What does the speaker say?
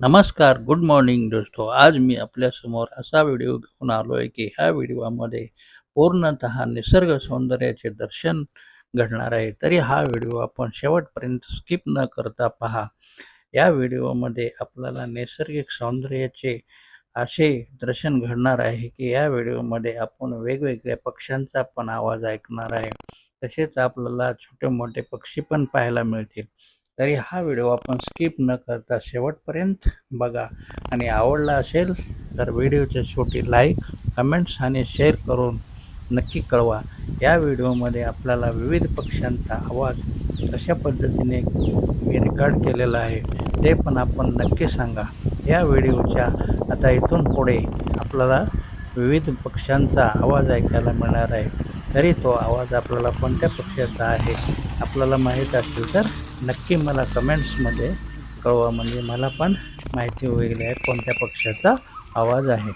नमस्कार, good morning दोस्तों. आज मी आपल्यासमोर असा व्हिडिओ घेऊन आलो आहे, की ह्या व्हिडिओमध्ये पूर्णतः निसर्ग सौंदर्याचे दर्शन घडणार आहे. तरी हा व्हिडिओ आपण शेवटपर्यंत स्किप न करता पहा. या व्हिडिओमध्ये आपल्याला नैसर्गिक सौंदर्याचे असे दर्शन घडणार आहे, की या व्हिडिओमध्ये आपण वेगवेगळ्या पक्ष्यांचा पण आवाज ऐकणार आहे. तसेच आपल्याला छोटे-मोठे पक्षी पण पाहायला मिळतील. तरी हा व्हिडिओ आपण स्किप न करता शेवटपर्यंत बघा आणि आवडला असेल तर व्हिडिओची छोटी लाईक, कमेंट्स आणि शेअर करून नक्की कळवा. या व्हिडिओमध्ये आपल्याला विविध पक्ष्यांचा आवाज कशा पद्धतीने मी रेकॉर्ड केलेला आहे ते पण आपण नक्की सांगा. या व्हिडिओच्या आता इथून पुढे आपल्याला विविध पक्ष्यांचा आवाज ऐकायला मिळणार आहे. तरी तो आवाज आपल्याला कोणत्या पक्ष्याचा आहे आपल्याला माहीत असेल तर नक्की मला कमेंट्समध्ये कळवा, म्हणजे मला पण माहिती होईल आहे कोणत्या पक्ष्याचा आवाज आहे.